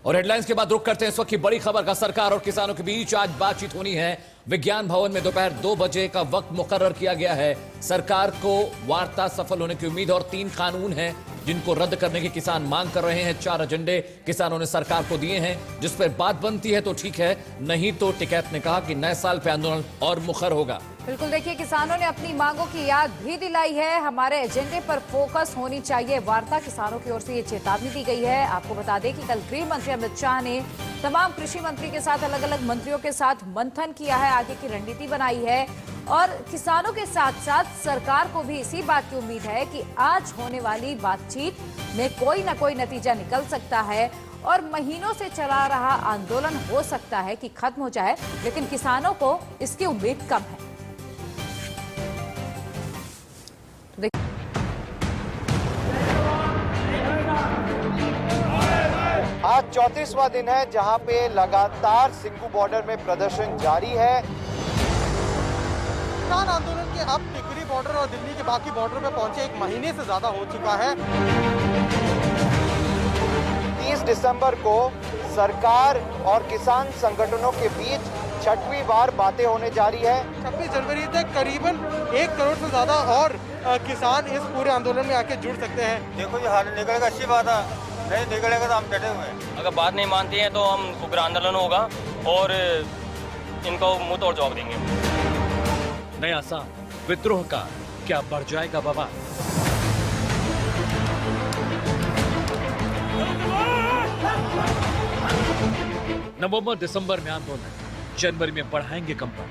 और हेडलाइंस के बाद रुक करते हैं इस वक्त की बड़ी खबर का। सरकार और किसानों के बीच आज बातचीत होनी है। विज्ञान भवन में दोपहर 2 बजे का वक्त मुकर्रर किया गया है। सरकार को वार्ता सफल होने की उम्मीद और 3 कानून हैं जिनको रद्द करने की किसान मांग कर रहे हैं। 4 एजेंडे किसानों ने सरकार को दिए हैं, जिस पर बात बनती है तो ठीक है, नहीं तो टिकैत ने कहा कि नए साल पे आंदोलन और मुखर होगा। बिल्कुल, देखिए किसानों ने अपनी मांगों की याद भी दिलाई है। हमारे एजेंडे पर फोकस होनी चाहिए वार्ता, किसानों की ओर से ये चेतावनी दी गई है। आपको बता दें कि कल गृह मंत्री अमित शाह ने तमाम कृषि मंत्री के साथ अलग अलग मंत्रियों के साथ मंथन किया है, आगे की रणनीति बनाई है और किसानों के साथ साथ सरकार को भी इसी बात की उम्मीद है कि आज होने वाली बातचीत में कोई न कोई नतीजा निकल सकता है और महीनों से चला रहा आंदोलन हो सकता है कि खत्म हो जाए, लेकिन किसानों को इसकी उम्मीद कम है। आज 34वां दिन है जहां पे लगातार सिंघू बॉर्डर में प्रदर्शन जारी है। किसान आंदोलन के अब टिकरी बॉर्डर और दिल्ली के बाकी बॉर्डर पे पहुंचे 1 महीने से ज्यादा हो चुका है। 30 दिसंबर को सरकार और किसान संगठनों के बीच 6वीं बार बातें होने जा रही है। 26 जनवरी तक करीबन 1 करोड़ से ज्यादा और किसान इस पूरे आंदोलन में आके जुड़ सकते हैं। देखो ये हाल निकलेगा, अच्छी बात है, नहीं निकलेगा तो हम डटे हुए हैं। अगर बात नहीं मानती हैं तो हम उग्र आंदोलन होगा और इनको मुंह तोड़ जवाब देंगे। नया साल विद्रोह का क्या बढ़ जाएगा बवाल? नवंबर दिसंबर में आंदोलन, जनवरी में बढ़ाएंगे कंपन।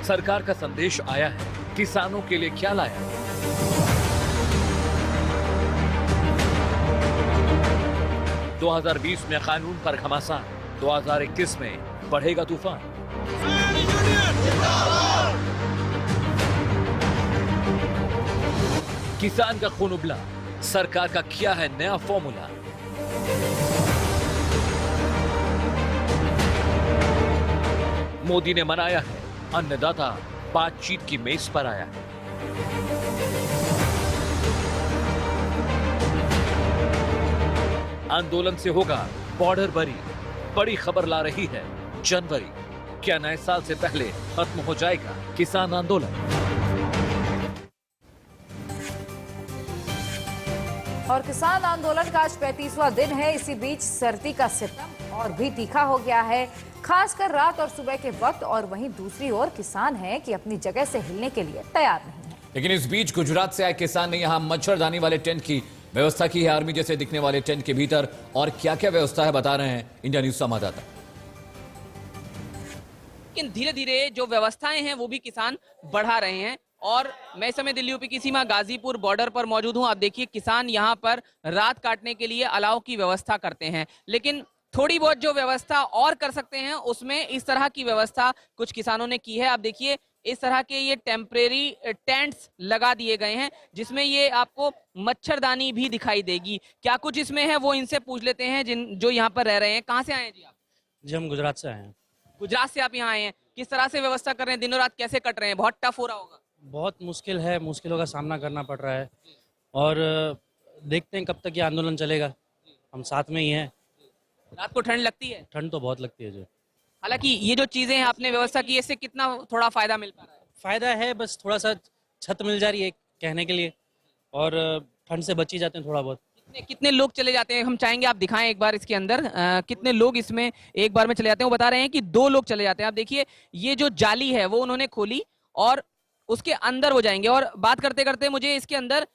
सरकार का संदेश आया है, किसानों के लिए क्या लाया? – 2020 में कानून पर घमासान, 2021 में बढ़ेगा तूफान। किसान का खून उबला, सरकार का किया है नया फॉर्मूला। मोदी ने मनाया है, अन्नदाता बातचीत की मेज पर आया है। आंदोलन से होगा बॉर्डर बरी, बड़ी खबर ला रही है जनवरी। क्या नए साल से पहले खत्म हो जाएगा किसान आंदोलन? और किसान आंदोलन का आज 35वां दिन है। इसी बीच सर्दी का सितम और भी तीखा हो गया है, खासकर रात और सुबह के वक्त। और वहीं दूसरी ओर किसान हैं कि अपनी जगह से हिलने के लिए तैयार नहीं है। लेकिन इस बीच गुजरात से आए किसान ने यहां मच्छरदानी वाले टेंट की व्यवस्था की है। आर्मी जैसे दिखने वाले टेंट के भीतर और क्या क्या व्यवस्था है, बता रहे हैं इंडिया न्यूज संवाददाता। लेकिन धीरे धीरे जो व्यवस्थाएं हैं वो भी किसान बढ़ा रहे हैं। और मैं इस समय दिल्ली यूपी की सीमा गाजीपुर बॉर्डर पर मौजूद हूं। आप देखिए किसान यहां पर रात काटने के लिए अलाव की व्यवस्था करते हैं, लेकिन थोड़ी बहुत जो व्यवस्था और कर सकते हैं उसमें इस तरह की व्यवस्था कुछ किसानों ने की है। आप देखिए इस तरह के ये टेम्परेरी टेंट्स लगा दिए गए हैं जिसमें ये आपको मच्छरदानी भी दिखाई देगी। क्या कुछ इसमें है वो इनसे पूछ लेते हैं जो यहाँ पर रह रहे हैं। कहाँ से आए हैं जी आप? जी हम गुजरात से आए हैं। गुजरात से आप यहाँ आए हैं, किस तरह से व्यवस्था कर रहे हैं? दिनों रात कैसे कट रहे हैं? बहुत टफ हो रहा होगा। बहुत मुश्किल है, मुश्किलों का सामना करना पड़ रहा है और देखते हैं कब तक ये आंदोलन चलेगा। हम साथ में ही हैं। रात को ठंड लगती है? ठंड तो बहुत लगती है जी। हालांकि ये जो चीजें आपने व्यवस्था की है इससे कितना थोड़ा फायदा मिल पा रहा है? फायदा है, बस थोड़ा सा छत मिल जा रही है कहने के लिए और ठंड से बच ही जाते हैं थोड़ा बहुत। कितने लोग चले जाते हैं? हम चाहेंगे आप दिखाएं एक बार इसके अंदर कितने लोग इसमें एक बार में चले जाते हैं। वो बता रहे हैं कि 2 लोग चले जाते हैं। आप देखिए ये जो जाली है वो उन्होंने खोली और उसके अंदर वो जाएंगे। और बात करते करते मुझे इसके अंदर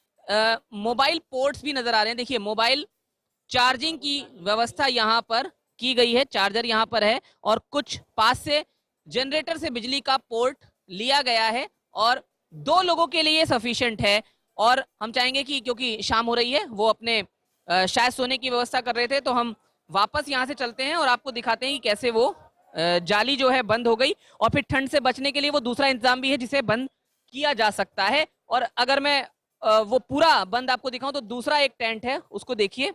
मोबाइल पोर्ट्स भी नजर आ रहे हैं। देखिए मोबाइल चार्जिंग की व्यवस्था यहाँ पर की गई है, चार्जर यहाँ पर है और कुछ पास से जनरेटर से बिजली का पोर्ट लिया गया है और 2 लोगों के लिए सफिशिएंट है। और हम चाहेंगे कि क्योंकि शाम हो रही है, वो अपने शायद सोने की व्यवस्था कर रहे थे, तो हम वापस यहाँ से चलते हैं और आपको दिखाते हैं कि कैसे वो जाली जो है बंद हो गई। और फिर ठंड से बचने के लिए वो दूसरा इंतजाम भी है जिसे बंद किया जा सकता है। और अगर मैं वो पूरा बंद आपको दिखाऊं तो दूसरा एक टेंट है, उसको देखिए,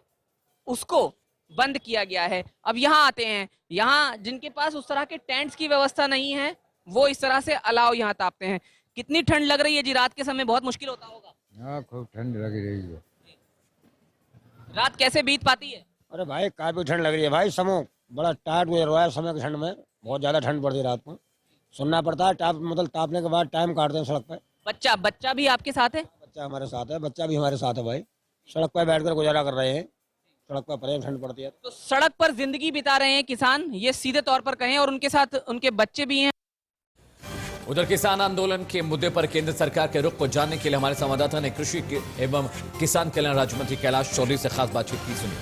उसको बंद किया गया है। अब यहाँ आते हैं, यहाँ जिनके पास उस तरह के टेंट्स की व्यवस्था नहीं है वो इस तरह से अलाव यहाँ तापते हैं। कितनी ठंड लग रही है जी? रात के समय बहुत मुश्किल होता होगा। हाँ, खूब ठंड लग रही है। रात कैसे बीत पाती है? अरे भाई काफी ठंड लग रही है भाई, समय बड़ा टाइट गुजर रहा है। समय की ठंड में बहुत ज्यादा ठंड पड़ती है रात को, सुनना पड़ता है। तापने के बाद टाइम काटते हैं सड़क पे। बच्चा भी आपके साथ है? बच्चा हमारे साथ है, बच्चा भी हमारे साथ है भाई। सड़क पर बैठकर गुजारा कर रहे हैं, सड़क पर पड़े ठंड पड़ती है। तो सड़क पर जिंदगी बिता रहे हैं किसान, ये सीधे तौर पर कहें, और उनके साथ उनके बच्चे भी हैं। उधर किसान आंदोलन के मुद्दे पर केंद्र सरकार के रुख को जानने के लिए हमारे संवाददाता ने कृषि एवं किसान कल्याण राज्य मंत्री कैलाश चौधरी से खास बातचीत की। सुनिए।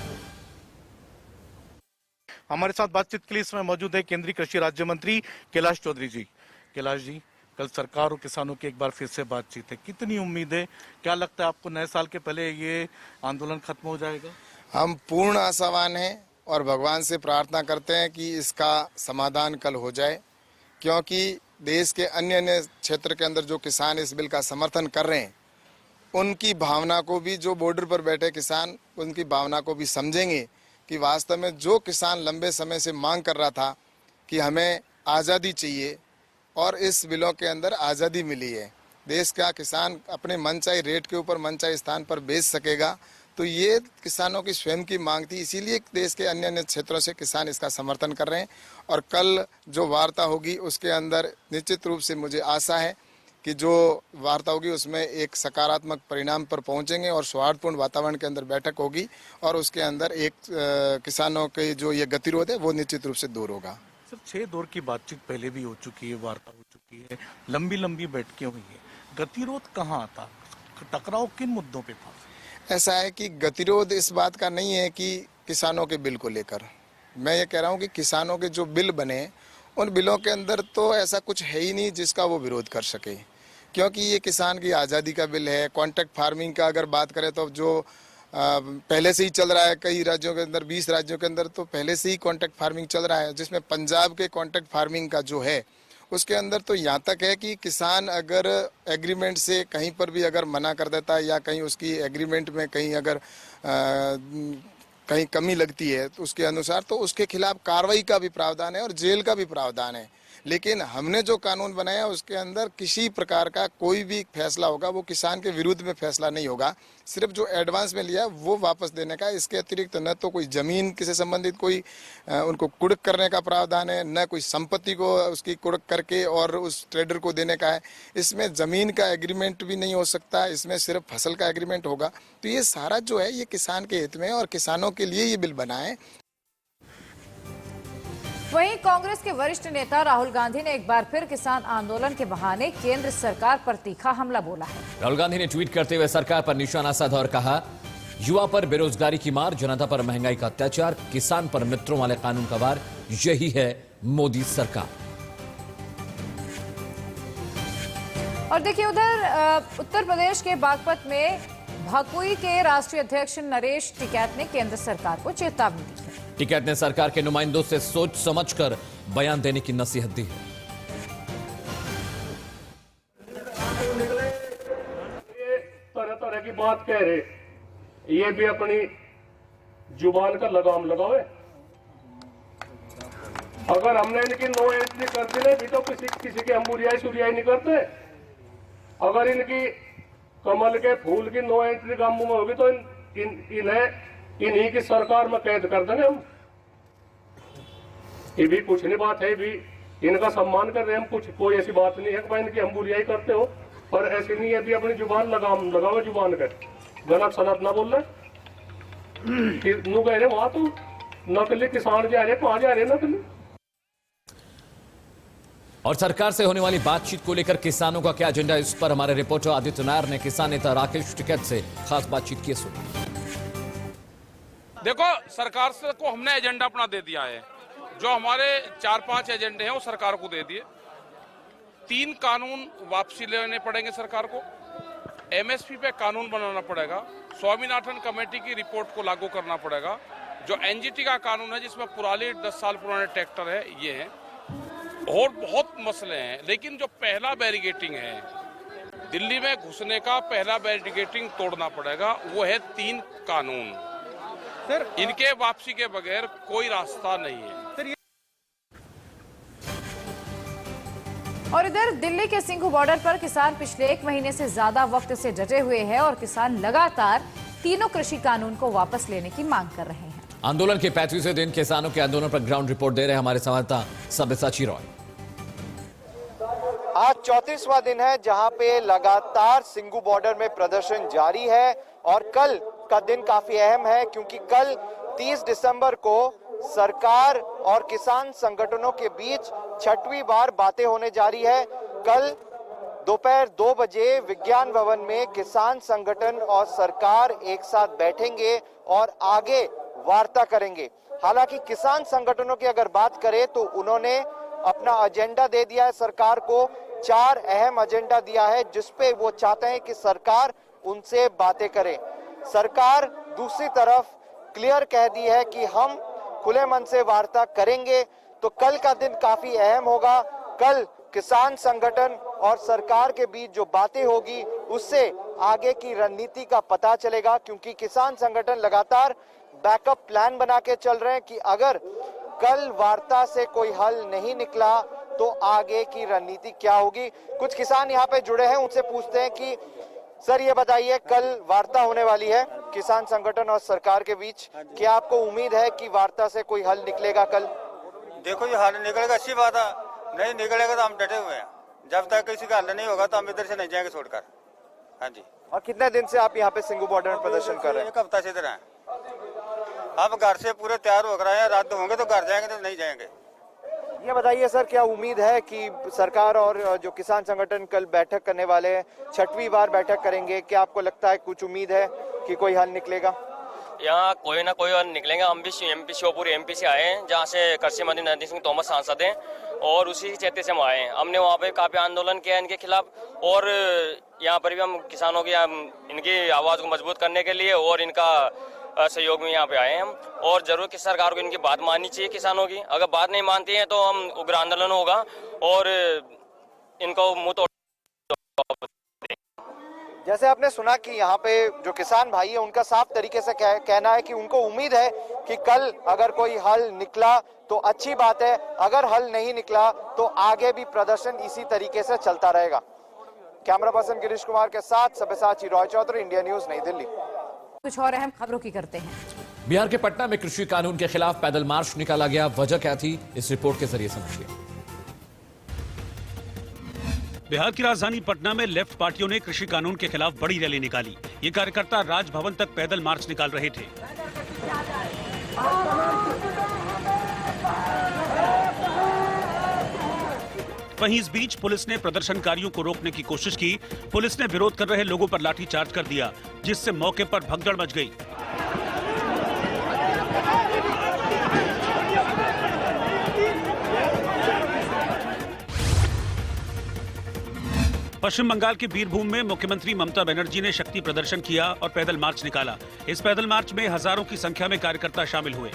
हमारे साथ बातचीत के लिए इसमें मौजूद है केंद्रीय कृषि राज्य मंत्री कैलाश चौधरी जी। कैलाश जी, कल सरकार और किसानों की एक बार फिर से बातचीत है, कितनी उम्मीद है? क्या लगता है आपको, नए साल के पहले ये आंदोलन खत्म हो जाएगा? हम पूर्ण आशावान हैं और भगवान से प्रार्थना करते हैं कि इसका समाधान कल हो जाए, क्योंकि देश के अन्य क्षेत्र के अंदर जो किसान इस बिल का समर्थन कर रहे हैं, उनकी भावना को भी, जो बॉर्डर पर बैठे किसान उनकी भावना को भी समझेंगे कि वास्तव में जो किसान लंबे समय से मांग कर रहा था कि हमें आज़ादी चाहिए और इस बिलों के अंदर आज़ादी मिली है, देश का किसान अपने मनचाही रेट के ऊपर मनचाही स्थान पर बेच सकेगा, तो ये किसानों की स्वयं की मांग थी। इसीलिए देश के अन्य क्षेत्रों से किसान इसका समर्थन कर रहे हैं और कल जो वार्ता होगी उसके अंदर निश्चित रूप से मुझे आशा है कि जो वार्ता होगी उसमें एक सकारात्मक परिणाम पर पहुंचेंगे और सौहार्दपूर्ण वातावरण के अंदर बैठक होगी और उसके अंदर एक किसानों के जो ये गतिरोध है वो निश्चित रूप से दूर होगा। सर, 6 दौर की बातचीत पहले भी हो चुकी है, वार्ता हो चुकी है, लंबी लंबी बैठकें हुई है, गतिरोध कहाँ आता? टकराव किन मुद्दों पे था? ऐसा है कि गतिरोध इस बात का नहीं है कि किसानों के बिल को लेकर, मैं ये कह रहा हूँ कि किसानों के जो बिल बने उन बिलों के अंदर तो ऐसा कुछ है ही नहीं जिसका वो विरोध कर सके, क्योंकि ये किसान की आज़ादी का बिल है। कॉन्ट्रैक्ट फार्मिंग का अगर बात करें तो जो पहले से ही चल रहा है, कई राज्यों के अंदर 20 राज्यों के अंदर तो पहले से ही कॉन्ट्रैक्ट फार्मिंग चल रहा है, जिसमें पंजाब के कॉन्ट्रैक्ट फार्मिंग का जो है उसके अंदर तो यहाँ तक है कि किसान अगर एग्रीमेंट से कहीं पर भी अगर मना कर देता है या कहीं उसकी एग्रीमेंट में कहीं अगर कहीं कमी लगती है तो उसके अनुसार तो उसके खिलाफ कार्रवाई का भी प्रावधान है और जेल का भी प्रावधान है। लेकिन हमने जो कानून बनाया उसके अंदर किसी प्रकार का कोई भी फैसला होगा वो किसान के विरुद्ध में फैसला नहीं होगा, सिर्फ जो एडवांस में लिया वो वापस देने का। इसके अतिरिक्त न तो कोई जमीन किसी संबंधित कोई उनको कुड़क करने का प्रावधान है, न कोई संपत्ति को उसकी कुड़क करके और उस ट्रेडर को देने का है। इसमें जमीन का एग्रीमेंट भी नहीं हो सकता, इसमें सिर्फ फसल का एग्रीमेंट होगा। तो ये सारा जो है ये किसान के हित में और किसानों के लिए ये बिल बना है। वहीं कांग्रेस के वरिष्ठ नेता राहुल गांधी ने एक बार फिर किसान आंदोलन के बहाने केंद्र सरकार पर तीखा हमला बोला है। राहुल गांधी ने ट्वीट करते हुए सरकार पर निशाना साधा और कहा, युवा पर बेरोजगारी की मार, जनता पर महंगाई का अत्याचार, किसान पर मित्रों वाले कानून का वार, यही है मोदी सरकार। और देखिए उधर उत्तर प्रदेश के बागपत में भाकुई के राष्ट्रीय अध्यक्ष नरेश टिकैत ने केंद्र सरकार को चेतावनी दी है। टिकैत ने सरकार के नुमाइंदों से सोच समझकर बयान देने की नसीहत दी है। तरह तरह की बात कह रहे, ये भी अपनी जुबान का लगाम लगावे। अगर हमने इनकी नो एंट्री कर दी भी तो किसी के हम बुरियाई सुरियाई नहीं करते। अगर इनकी कमल के फूल की नो एंट्री काबू में होगी तो इन्हीं की सरकार में कैद कर देंगे हम। ये भी कुछ नहीं बात है, भी इनका सम्मान कर रहे हैं हम, कुछ कोई ऐसी बात नहीं है कि भाई इनकी हम बुराई करते हो, पर ऐसी नहीं है भी अपनी जुबान लगाओ जुबान कर गलत सलत ना बोल रहे। नू कह रहे वहां तो नकली किसान जा रहे, कहाँ जा रहे नकली। और सरकार से होने वाली बातचीत को लेकर किसानों का क्या एजेंडा, इस पर हमारे रिपोर्टर आदित्य नायर ने किसान नेता राकेश टिकैत से खास बातचीत की। सुनी। देखो, सरकार से को हमने एजेंडा अपना दे दिया है, जो हमारे 4-5 एजेंडे हैं वो सरकार को दे दिए। 3 कानून वापसी लेने पड़ेंगे सरकार को, एमएसपी पे कानून बनाना पड़ेगा, स्वामीनाथन कमेटी की रिपोर्ट को लागू करना पड़ेगा, जो एनजीटी का कानून है जिसमें पुराने 10 साल पुराने ट्रैक्टर है ये है, और बहुत मसले हैं। लेकिन जो पहला बैरिगेटिंग है, दिल्ली में घुसने का पहला बैरिगेटिंग तोड़ना पड़ेगा, वो है 3 कानून। सर, इनके वापसी के बगैर कोई रास्ता नहीं है। और इधर दिल्ली के सिंघू बॉर्डर पर किसान पिछले 1 महीने से ज्यादा वक्त से डटे हुए हैं और किसान लगातार तीनों कृषि कानून को वापस लेने की मांग कर रहे हैं। आंदोलन के 35वें दिन किसानों के आंदोलन पर ग्राउंड रिपोर्ट दे रहे हैं हमारे संवाददाता सब्यसाची रॉय। आज 34वां दिन है जहां पे लगातार सिंघू बॉर्डर में प्रदर्शन जारी है और कल का दिन काफी अहम है क्योंकि कल 30 दिसंबर को सरकार और किसान संगठनों के बीच 6वीं बार बातें होने जा रही है। कल दोपहर 2 बजे विज्ञान भवन में किसान संगठन और सरकार एक साथ बैठेंगे और आगे वार्ता करेंगे। हालांकि किसान संगठनों की अगर बात करें तो उन्होंने अपना एजेंडा दे दिया है सरकार को। 4 अहम एजेंडा दिया है जिसपे वो चाहते हैं कि सरकार उनसे बातें करे। सरकार दूसरी तरफ क्लियर कह दी है कि हम खुले मन से वार्ता करेंगे। तो कल का दिन काफी अहम होगा। कल किसान संगठन और सरकार के बीच जो बातें होगी उससे आगे की रणनीति का पता चलेगा क्योंकि किसान संगठन लगातार बैकअप प्लान बना के चल रहे हैं कि अगर कल वार्ता से कोई हल नहीं निकला तो आगे की रणनीति क्या होगी। कुछ किसान यहाँ पे जुड़े हैं, उनसे पूछते हैं कि सर ये बताइए, कल वार्ता होने वाली है किसान संगठन और सरकार के बीच, क्या आपको उम्मीद है कि वार्ता से कोई हल निकलेगा कल? देखो ये हल निकलेगा, अच्छी बात है, नहीं निकलेगा तो हम डटे हुए हैं। जब तक किसी का हल नहीं होगा तो हम इधर से नहीं जाएंगे छोड़कर। हाँ जी। और कितने दिन से आप यहाँ पे सिंघू बॉर्डर में प्रदर्शन कर रहे हैं? 1 हफ्ता से इधर हैं। अब घर से पूरे तैयार हो रहे हैं, रद्द होंगे तो घर जाएंगे तो नहीं जाएंगे। ये बताइए सर, क्या उम्मीद है कि सरकार और जो किसान संगठन कल बैठक करने वाले हैं, 6वीं बार बैठक करेंगे, क्या आपको लगता है कुछ उम्मीद है कि कोई हल निकलेगा? यहाँ कोई ना कोई हल निकलेगा। हम भी एमपी श्योपुर एमपी से आए हैं जहाँ से कृषि मंत्री नरेंद्र सिंह तोमर सांसद हैं और उसी चेते से हम आए हैं। हमने वहाँ पे काफी आंदोलन किया इनके खिलाफ और यहाँ पर भी हम किसानों की इनकी आवाज को मजबूत करने के लिए और इनका सहयोग में यहाँ पे आए हैं हम। और जरूर कि सरकार को इनकी बात माननी चाहिए किसानों की। अगर बात नहीं मानती है तो हम उग्र आंदोलन होगा और इनको मुंह तोड़। जैसे आपने सुना कि यहाँ पे जो किसान भाई है उनका साफ तरीके से कहना है कि उनको उम्मीद है कि कल अगर कोई हल निकला तो अच्छी बात है, अगर हल नहीं निकला तो आगे भी प्रदर्शन इसी तरीके से चलता रहेगा। कैमरा पर्सन गिरीश कुमार के साथ सब्यसाची रॉय चौधरी, इंडिया न्यूज, नई दिल्ली। कुछ और अहम खबरों की करते हैं। बिहार के पटना में कृषि कानून के खिलाफ पैदल मार्च निकाला गया। वजह क्या थी, इस रिपोर्ट के जरिए समझिए। बिहार की राजधानी पटना में लेफ्ट पार्टियों ने कृषि कानून के खिलाफ बड़ी रैली निकाली। ये कार्यकर्ता राजभवन तक पैदल मार्च निकाल रहे थे। वहीं इस बीच पुलिस ने प्रदर्शनकारियों को रोकने की कोशिश की। पुलिस ने विरोध कर रहे लोगों पर लाठीचार्ज कर दिया, जिससे मौके पर भगदड़ मच गई। पश्चिम बंगाल के बीरभूम में मुख्यमंत्री ममता बनर्जी ने शक्ति प्रदर्शन किया और पैदल मार्च निकाला। इस पैदल मार्च में हजारों की संख्या में कार्यकर्ता शामिल हुए।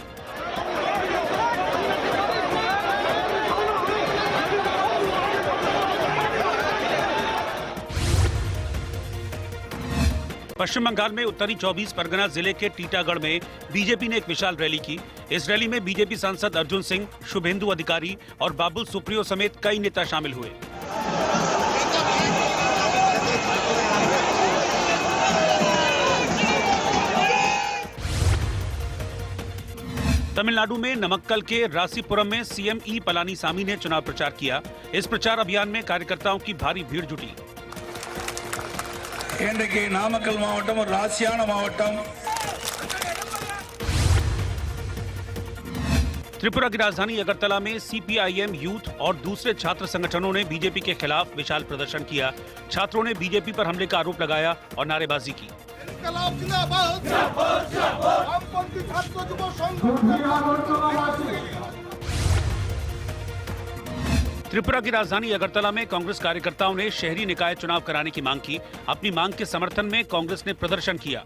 पश्चिम बंगाल में उत्तरी 24 परगना जिले के टीटागढ़ में बीजेपी ने एक विशाल रैली की। इस रैली में बीजेपी सांसद अर्जुन सिंह, शुभेंदु अधिकारी और बाबुल सुप्रियो समेत कई नेता शामिल हुए। तमिलनाडु में नमक्कल के रासीपुरम में सीएम ई पलानीसामी ने चुनाव प्रचार किया। इस प्रचार अभियान में कार्यकर्ताओं की भारी भीड़ जुटी। नामक्कल मावट्टम और रासियाना मावट्टम। त्रिपुरा की राजधानी अगरतला में सीपीआईएम यूथ और दूसरे छात्र संगठनों ने बीजेपी के खिलाफ विशाल प्रदर्शन किया। छात्रों ने बीजेपी पर हमले का आरोप लगाया और नारेबाजी की। त्रिपुरा की राजधानी अगरतला में कांग्रेस कार्यकर्ताओं ने शहरी निकाय चुनाव कराने की मांग की। अपनी मांग के समर्थन में कांग्रेस ने प्रदर्शन किया।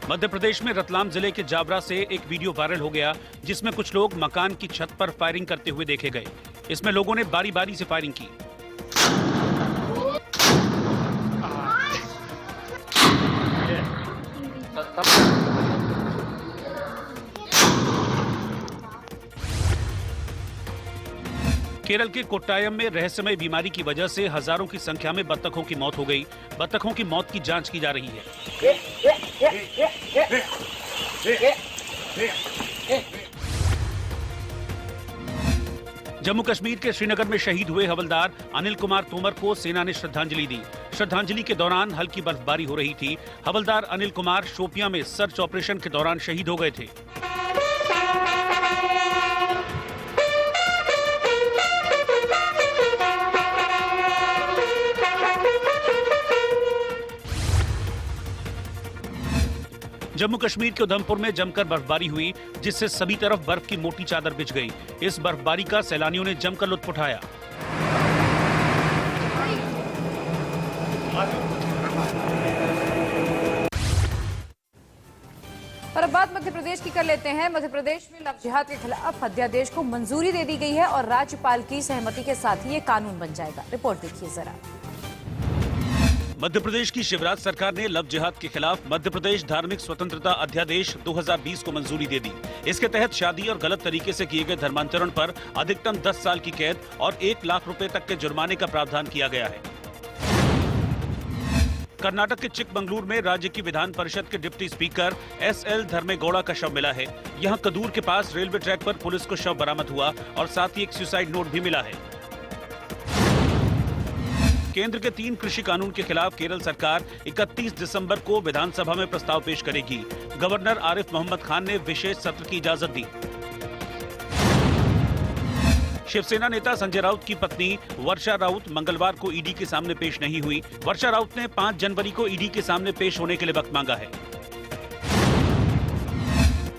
मध्य प्रदेश में रतलाम जिले के जाबरा से एक वीडियो वायरल हो गया, जिसमें कुछ लोग मकान की छत पर फायरिंग करते हुए देखे गए। इसमें लोगों ने बारी बारी से फायरिंग की। केरल के कोट्टायम में रहस्यमय बीमारी की वजह से हजारों की संख्या में बत्तखों की मौत हो गई। बत्तखों की मौत की जांच की जा रही है। जम्मू कश्मीर के श्रीनगर में शहीद हुए हवलदार अनिल कुमार तोमर को सेना ने श्रद्धांजलि दी। श्रद्धांजलि के दौरान हल्की बर्फबारी हो रही थी। हवलदार अनिल कुमार शोपियां में सर्च ऑपरेशन के दौरान शहीद हो गए थे। जम्मू कश्मीर के उधमपुर में जमकर बर्फबारी हुई, जिससे सभी तरफ बर्फ की मोटी चादर बिछ गई। इस बर्फबारी का सैलानियों ने जमकर लुत्फ उठाया। और अब बात मध्य प्रदेश की कर लेते हैं। मध्य प्रदेश में लव जिहाद के खिलाफ अध्यादेश को मंजूरी दे दी गई है और राज्यपाल की सहमति के साथ ही ये कानून बन जाएगा। रिपोर्ट देखिए जरा। मध्य प्रदेश की शिवराज सरकार ने लव जिहाद के खिलाफ मध्य प्रदेश धार्मिक स्वतंत्रता अध्यादेश 2020 को मंजूरी दे दी। इसके तहत शादी और गलत तरीके से किए गए धर्मांतरण पर अधिकतम 10 साल की कैद और 1 लाख रुपए तक के जुर्माने का प्रावधान किया गया है। कर्नाटक के चिकमंगलुरु में राज्य की विधान परिषद के डिप्टी स्पीकर SL धर्मेगौड़ा का शव मिला है। यहां कदूर के पास रेलवे ट्रैक पर पुलिस को शव बरामद हुआ और साथ ही एक सुसाइड नोट भी मिला है। केंद्र के 3 कृषि कानून के खिलाफ केरल सरकार 31 दिसंबर को विधानसभा में प्रस्ताव पेश करेगी। गवर्नर आरिफ मोहम्मद खान ने विशेष सत्र की इजाजत दी। शिवसेना नेता संजय राउत की पत्नी वर्षा राउत मंगलवार को ईडी के सामने पेश नहीं हुई। वर्षा राउत ने 5 जनवरी को ईडी के सामने पेश होने के लिए वक्त मांगा है।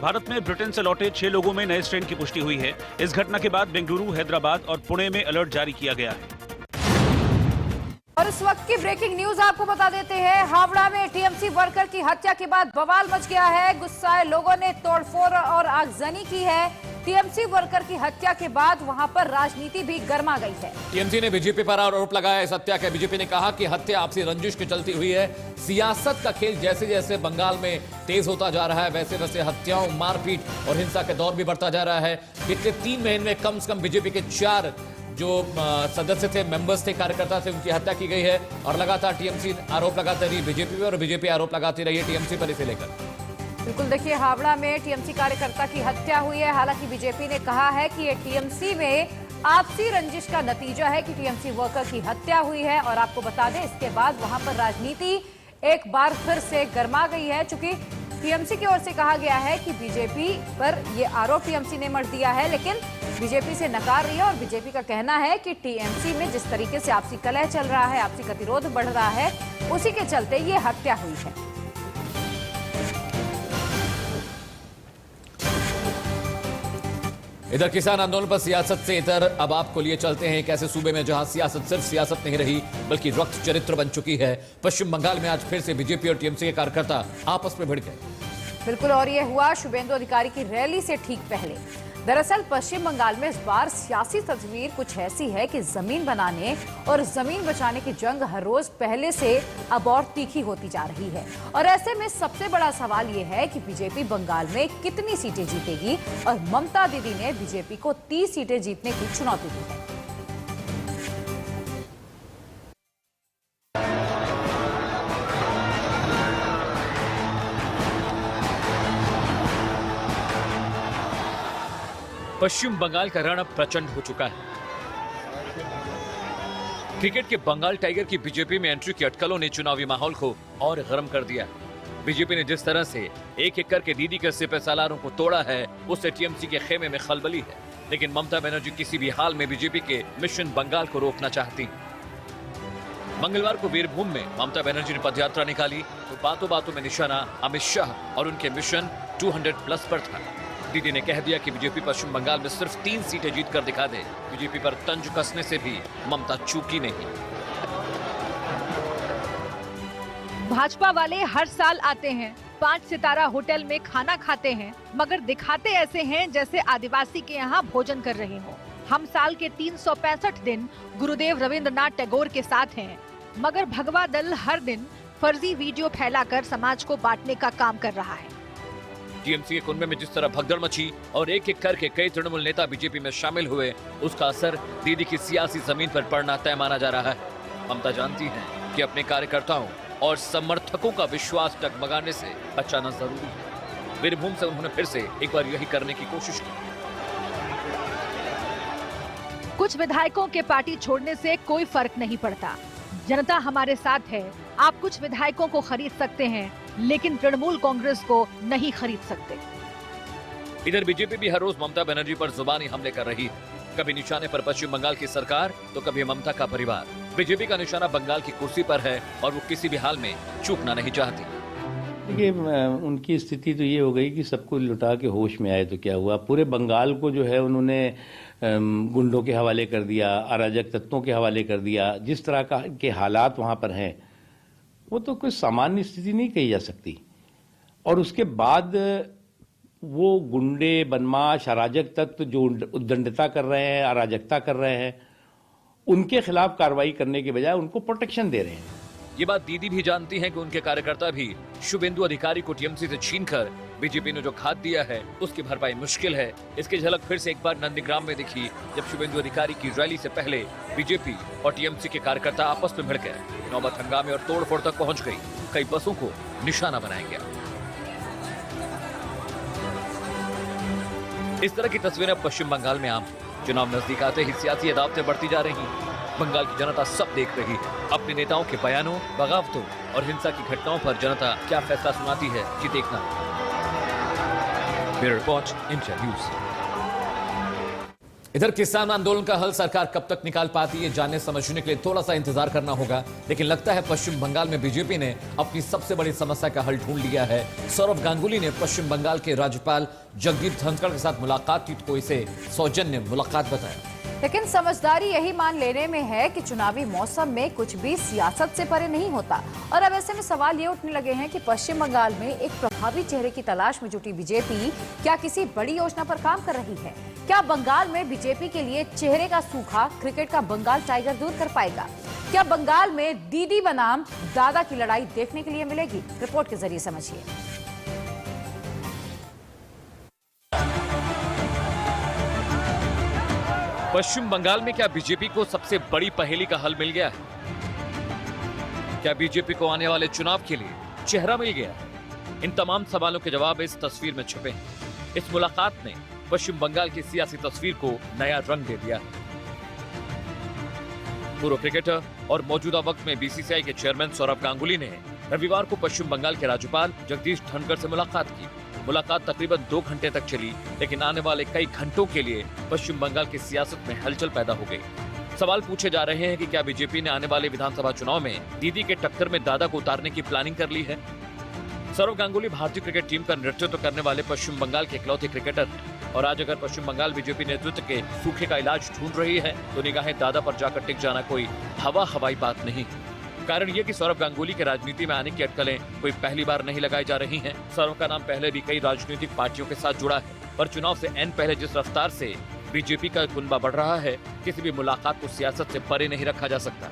भारत में ब्रिटेन से लौटे 6 लोगों में नए स्ट्रेन की पुष्टि हुई है। इस घटना के बाद बेंगलुरु, हैदराबाद और पुणे में अलर्ट जारी किया गया है। और इस वक्त की ब्रेकिंग न्यूज आपको बता देते हैं। हावड़ा में टीएमसी वर्कर की हत्या के बाद बवाल मच गया है। गुस्साए लोगों ने तोड़फोड़ और आगजनी की है। टीएमसी वर्कर की हत्या के बाद वहां पर राजनीति भी गर्मा गई है। टीएमसी ने बीजेपी पर आरोप लगाया इस हत्या का। बीजेपी ने कहा कि हत्या आपसी रंजिश की चलती हुई है। सियासत का खेल जैसे जैसे बंगाल में तेज होता जा रहा है, वैसे वैसे हत्याओं, मारपीट और हिंसा का दौर भी बढ़ता जा रहा है। पिछले 3 महीने में कम से कम बीजेपी के 4 जो सदस्य थे, मेंबर्स थे, कार्यकर्ता थे, उनकी हत्या की गई है। और लगातार टीएमसी आरोप लगाती रही बीजेपी पर और बीजेपी आरोप लगाती रही है टीएमसी पर इसे लेकर। बिल्कुल, देखिए हावड़ा में टीएमसी कार्यकर्ता की हत्या हुई है। हालांकि बीजेपी ने कहा है कि ये टीएमसी में आपसी रंजिश का नतीजा है कि टीएमसी वर्कर की हत्या हुई है। और आपको बता दें, इसके बाद वहां पर राजनीति एक बार फिर से गर्मा गई है। चूंकि टीएमसी की ओर से कहा गया है कि बीजेपी पर यह आरोप टीएमसी ने मढ़ दिया है, लेकिन बीजेपी से नकार रही है। और बीजेपी का कहना है कि टीएमसी में जिस तरीके से आपसी कलह चल रहा है, आपसी गतिरोध बढ़ रहा है, उसी के चलते ये हत्या हुई है। इधर किसान आंदोलन पर सियासत से इधर अब आपको लिए चलते हैं एक ऐसे सूबे में जहां सियासत सिर्फ सियासत नहीं रही बल्कि रक्त चरित्र बन चुकी है। पश्चिम बंगाल में आज फिर से बीजेपी और टीएमसी के कार्यकर्ता आपस में भिड़ गए। बिल्कुल, और ये हुआ शुभेंदु अधिकारी की रैली से ठीक पहले। दरअसल पश्चिम बंगाल में इस बार सियासी तस्वीर कुछ ऐसी है कि जमीन बनाने और जमीन बचाने की जंग हर रोज पहले से अब और तीखी होती जा रही है। और ऐसे में सबसे बड़ा सवाल ये है कि बीजेपी बंगाल में कितनी सीटें जीतेगी। और ममता दीदी ने बीजेपी को 30 सीटें जीतने की चुनौती दी है। पश्चिम बंगाल का रण अब प्रचंड हो चुका है। क्रिकेट के बंगाल टाइगर की बीजेपी में एंट्री की अटकलों ने चुनावी माहौल को और गर्म कर दिया। बीजेपी ने जिस तरह से एक एक करके दीदी के सिपह सालारों को तोड़ा है, उससे टीएमसी के खेमे में खलबली है। लेकिन ममता बनर्जी किसी भी हाल में बीजेपी के मिशन बंगाल को रोकना चाहती। मंगलवार को वीरभूम में ममता बनर्जी ने पदयात्रा निकाली तो बातों बातों में निशाना अमित शाह और उनके मिशन 200+ पर था। दीदी ने कह दिया कि बीजेपी पश्चिम बंगाल में सिर्फ 3 सीटें जीत कर दिखा दे। बीजेपी पर तंज कसने से भी ममता चूकी नहीं। भाजपा वाले हर साल आते हैं, 5 सितारा होटल में खाना खाते हैं, मगर दिखाते ऐसे हैं जैसे आदिवासी के यहाँ भोजन कर रहे हो। हम साल के 365 दिन गुरुदेव रविंद्रनाथ टैगोर के साथ हैं, मगर भगवा दल हर दिन फर्जी वीडियो फैलाकर समाज को बांटने का काम कर रहा है। टीएमसी के कुनबे में जिस तरह भगदड़ मची और एक एक करके कई तृणमूल नेता बीजेपी में शामिल हुए, उसका असर दीदी की सियासी जमीन पर पड़ना तय माना जा रहा है। ममता जानती हैं कि अपने कार्यकर्ताओं और समर्थकों का विश्वास डगमगाने से बचाना जरूरी है। वीरभूम से उन्होंने फिर से एक बार यही करने की कोशिश की। कुछ विधायकों के पार्टी छोड़ने से कोई फर्क नहीं पड़ता। जनता हमारे साथ है। आप कुछ विधायकों को खरीद सकते हैं, लेकिन तृणमूल कांग्रेस को नहीं खरीद सकते। इधर बीजेपी भी हर रोज ममता बनर्जी पर जुबानी हमले कर रही है। कभी निशाने पर पश्चिम बंगाल की सरकार तो कभी ममता का परिवार। बीजेपी का निशाना बंगाल की कुर्सी पर है और वो किसी भी हाल में चूकना नहीं चाहती। देखिए, उनकी स्थिति तो ये हो गई कि सबको लुटा के होश में आए तो क्या हुआ। पूरे बंगाल को जो है उन्होंने गुंडों के हवाले कर दिया, अराजक तत्वों के हवाले कर दिया। जिस तरह के हालात वहाँ पर हैं वो तो कोई सामान्य स्थिति नहीं कही जा सकती। और उसके बाद वो गुंडे, बदमाश, अराजक तत्व जो उद्दंडता कर रहे हैं, अराजकता कर रहे हैं, उनके खिलाफ कार्रवाई करने के बजाय उनको प्रोटेक्शन दे रहे हैं। ये बात दीदी भी जानती हैं कि उनके कार्यकर्ता भी शुभेंदु अधिकारी को टीएमसी से छीनकर बीजेपी ने जो खाद दिया है उसकी भरपाई मुश्किल है। इसकी झलक फिर से एक बार नंदीग्राम में दिखी, जब शुभेंदु अधिकारी की रैली से पहले बीजेपी और टीएमसी के कार्यकर्ता आपस में भिड़ गए। नौबत हंगामे और तोड़फोड़ तक पहुंच गई। कई बसों को निशाना बनाया गया। इस तरह की तस्वीरें पश्चिम बंगाल में आम हैं। चुनाव नजदीक आते ही सियासी अदावतें बढ़ती जा रही हैं। बंगाल की जनता सब देख रही है। अपने नेताओं के बयानों, बगावतों और हिंसा की घटनाओं पर जनता क्या फैसला सुनाती है, ये देखना। Bureau report, India news. इधर किसान आंदोलन का हल सरकार कब तक निकाल पाती है, जानने समझने के लिए थोड़ा सा इंतजार करना होगा। लेकिन लगता है पश्चिम बंगाल में बीजेपी ने अपनी सबसे बड़ी समस्या का हल ढूंढ लिया है। सौरभ गांगुली ने पश्चिम बंगाल के राज्यपाल जगदीप धनखड़ के साथ मुलाकात की तो इसे सौजन्य मुलाकात बताया। लेकिन समझदारी यही मान लेने में है कि चुनावी मौसम में कुछ भी सियासत से परे नहीं होता। और अब ऐसे में सवाल ये उठने लगे हैं कि पश्चिम बंगाल में एक प्रभावी चेहरे की तलाश में जुटी बीजेपी क्या किसी बड़ी योजना पर काम कर रही है? क्या बंगाल में बीजेपी के लिए चेहरे का सूखा क्रिकेट का बंगाल टाइगर दूर कर पाएगा? क्या बंगाल में दीदी बनाम दादा की लड़ाई देखने के लिए मिलेगी? रिपोर्ट के जरिए समझिए। पश्चिम बंगाल में क्या बीजेपी को सबसे बड़ी पहेली का हल मिल गया है? क्या बीजेपी को आने वाले चुनाव के लिए चेहरा मिल गया है? इन तमाम सवालों के जवाब इस तस्वीर में छुपे हैं। इस मुलाकात ने पश्चिम बंगाल की सियासी तस्वीर को नया रंग दे दिया है। पूर्व क्रिकेटर और मौजूदा वक्त में बीसीसीआई के चेयरमैन सौरभ गांगुली ने रविवार को पश्चिम बंगाल के राज्यपाल जगदीप धनखड़ से मुलाकात की। मुलाकात तकरीबन 2 घंटे तक चली, लेकिन आने वाले कई घंटों के लिए पश्चिम बंगाल की सियासत में हलचल पैदा हो गई। सवाल पूछे जा रहे हैं कि क्या बीजेपी ने आने वाले विधानसभा चुनाव में दीदी के टक्कर में दादा को उतारने की प्लानिंग कर ली है? सौरभ गांगुली भारतीय क्रिकेट टीम का नेतृत्व करने वाले पश्चिम बंगाल के इकलौते क्रिकेटर हैं और आज अगर पश्चिम बंगाल बीजेपी नेतृत्व के सूखे का इलाज ढूंढ रही है तो निगाहें दादा पर जाकर टिक जाना कोई हवाई बात नहीं। कारण ये कि सौरभ गांगुली के राजनीति में आने की अटकलें कोई पहली बार नहीं लगाई जा रही हैं। सौरभ का नाम पहले भी कई राजनीतिक पार्टियों के साथ जुड़ा है, पर चुनाव से एन पहले जिस रफ्तार से बीजेपी का कुनबा बढ़ रहा है, किसी भी मुलाकात को सियासत से परे नहीं रखा जा सकता।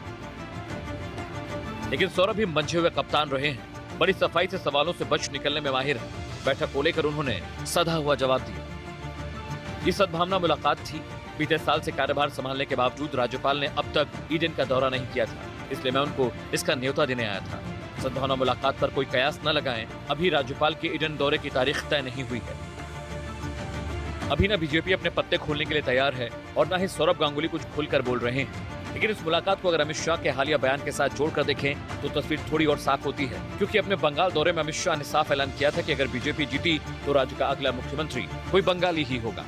लेकिन सौरभ भी मंझे हुए कप्तान रहे हैं, बड़ी सफाई से सवालों से बच निकलने में माहिर है। बैठक को लेकर उन्होंने सधा हुआ जवाब दिया। ये सद्भावना मुलाकात थी। बीते साल से कार्यभार संभालने के बावजूद राज्यपाल ने अब तक ईडन का दौरा नहीं किया था, इसलिए मैं उनको इसका न्योता देने आया था। सद्भावना मुलाकात पर कोई कयास न लगाएं। अभी राज्यपाल के ईडन दौरे की तारीख तय नहीं हुई है। अभी न बीजेपी अपने पत्ते खोलने के लिए तैयार है और न ही सौरभ गांगुली कुछ खुलकर बोल रहे हैं। लेकिन इस मुलाकात को अगर अमित शाह के हालिया बयान के साथ जोड़कर देखें तो तस्वीर थोड़ी और साफ होती है, क्योंकि अपने बंगाल दौरे में अमित शाह ने साफ ऐलान किया था कि अगर बीजेपी जीती तो राज्य का अगला मुख्यमंत्री कोई बंगाली ही होगा।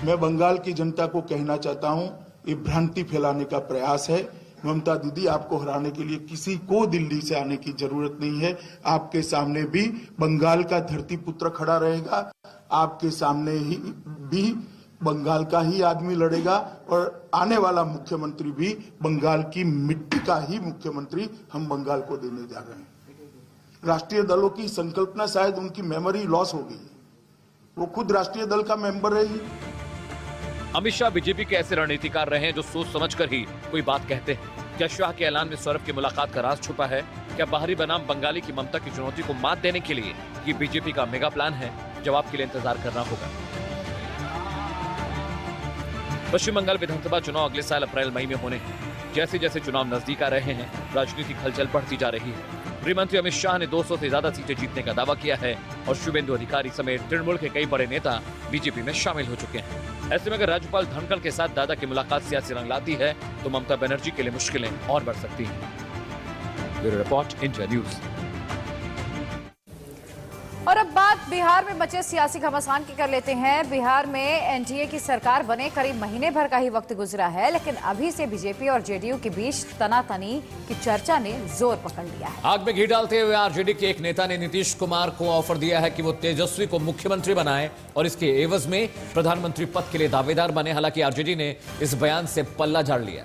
मैं बंगाल की जनता को कहना चाहता हूं, ये भ्रांति फैलाने का प्रयास है। ममता दीदी, आपको हराने के लिए किसी को दिल्ली से आने की जरूरत नहीं है। आपके सामने भी बंगाल का धरती पुत्र खड़ा रहेगा, आपके सामने ही भी बंगाल का ही आदमी लड़ेगा और आने वाला मुख्यमंत्री भी बंगाल की मिट्टी का ही मुख्यमंत्री हम बंगाल को देने जा रहे हैं। राष्ट्रीय दलों की संकल्पना शायद उनकी मेमोरी लॉस हो गई, वो खुद राष्ट्रीय दल का मेंबर रही। अमित शाह बीजेपी के ऐसे रणनीतिकार रहे हैं जो सोच समझकर ही कोई बात कहते हैं। क्या शाह के ऐलान में सौरभ की मुलाकात का राज छुपा है? क्या बाहरी बनाम बंगाली की ममता की चुनौती को मात देने के लिए ये बीजेपी का मेगा प्लान है? जवाब के लिए इंतजार करना होगा। पश्चिम बंगाल विधानसभा चुनाव अगले साल अप्रैल मई में होने हैं। जैसे जैसे चुनाव नजदीक आ रहे हैं, राजनीतिक हलचल बढ़ती जा रही है। गृह मंत्री अमित शाह ने 200 से ज्यादा सीटें जीतने का दावा किया है और शुभेंदु अधिकारी समेत तृणमूल के कई बड़े नेता बीजेपी में शामिल हो चुके हैं। ऐसे में अगर राज्यपाल धनखड़ के साथ दादा की मुलाकात सियासी रंग लाती है तो ममता बनर्जी के लिए मुश्किलें और बढ़ सकती हैं। Bureau report, India news. और अब बात बिहार में बचे सियासी घमासान की कर लेते हैं। बिहार में एनडीए की सरकार बने करीब महीने भर का ही वक्त गुजरा है, लेकिन अभी से बीजेपी और जेडीयू के बीच तनातनी की चर्चा ने जोर पकड़ लिया है। आग में घी डालते हुए आरजेडी के एक नेता ने नीतीश कुमार को ऑफर दिया है कि वो तेजस्वी को मुख्यमंत्री बनाए और इसके एवज में प्रधानमंत्री पद के लिए दावेदार बने। हालांकि आरजेडी ने इस बयान से पल्ला झाड़ लिया।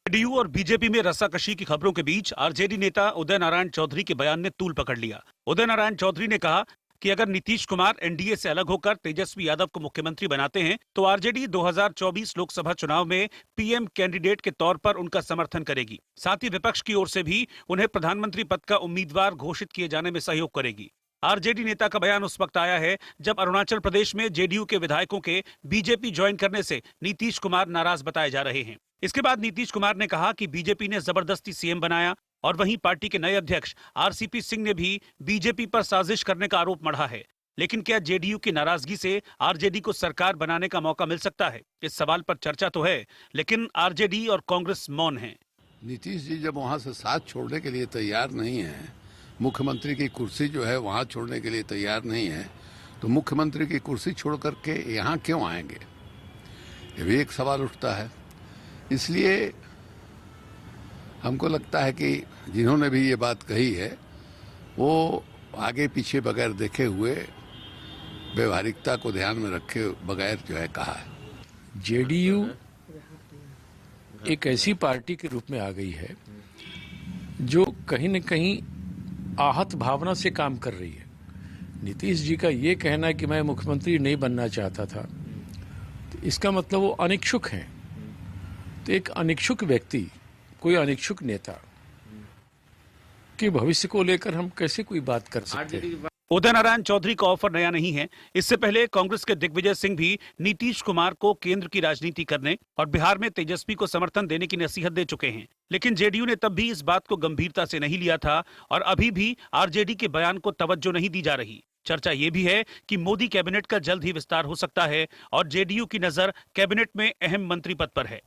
जेडीयू और बीजेपी में रस्साकशी की खबरों के बीच आरजेडी नेता उदय नारायण चौधरी के बयान ने तूल पकड़ लिया। उदय नारायण चौधरी ने कहा कि अगर नीतीश कुमार एनडीए से अलग होकर तेजस्वी यादव को मुख्यमंत्री बनाते हैं तो आरजेडी 2024 लोकसभा चुनाव में पीएम कैंडिडेट के तौर पर उनका समर्थन करेगी। साथ ही विपक्ष की ओर से भी उन्हें प्रधानमंत्री पद का उम्मीदवार घोषित किए जाने में सहयोग करेगी। आरजेडी नेता का बयान उस वक्त आया है जब अरुणाचल प्रदेश में जेडीयू के विधायकों के बीजेपी ज्वाइन करने से नीतीश कुमार नाराज बताए जा रहे हैं। इसके बाद नीतीश कुमार ने कहा कि बीजेपी ने जबरदस्ती सीएम बनाया और वहीं पार्टी के नए अध्यक्ष आरसीपी सिंह ने भी बीजेपी पर साजिश करने का आरोप मढ़ा है। लेकिन क्या जेडीयू की नाराजगी से आरजेडी को सरकार बनाने का मौका मिल सकता है? इस सवाल पर चर्चा तो है, लेकिन आरजेडी और कांग्रेस मौन है। नीतीश जी जब वहां से साथ छोड़ने के लिए तैयार नहीं है, मुख्यमंत्री की कुर्सी जो है वहां छोड़ने के लिए तैयार नहीं है, तो मुख्यमंत्री की कुर्सी छोड़ करके यहाँ क्यों आएंगे? ये भी एक सवाल उठता है। इसलिए हमको लगता है कि जिन्होंने भी ये बात कही है वो आगे पीछे बगैर देखे हुए व्यवहारिकता को ध्यान में रखे बगैर जो है कहा है। जेडीयू एक ऐसी पार्टी के रूप में आ गई है जो कहीं न कहीं आहत भावना से काम कर रही है। नीतीश जी का ये कहना है कि मैं मुख्यमंत्री नहीं बनना चाहता था, तो इसका मतलब वो अनिच्छुक हैं। तो एक अनिच्छुक व्यक्ति, कोई अनिच्छुक नेता के भविष्य को लेकर हम कैसे कोई बात कर सकते हैं? उदय नारायण चौधरी का ऑफर नया नहीं है। इससे पहले कांग्रेस के दिग्विजय सिंह भी नीतीश कुमार को केंद्र की राजनीति करने और बिहार में तेजस्वी को समर्थन देने की नसीहत दे चुके हैं। लेकिन जेडीयू ने तब भी इस बात को गंभीरता से नहीं लिया था और अभी भी आरजेडी के बयान को तवज्जो नहीं दी जा रही। चर्चा ये भी है कि मोदी कैबिनेट का जल्द ही विस्तार हो सकता है और जेडीयू की नजर कैबिनेट में अहम मंत्री पद पर है।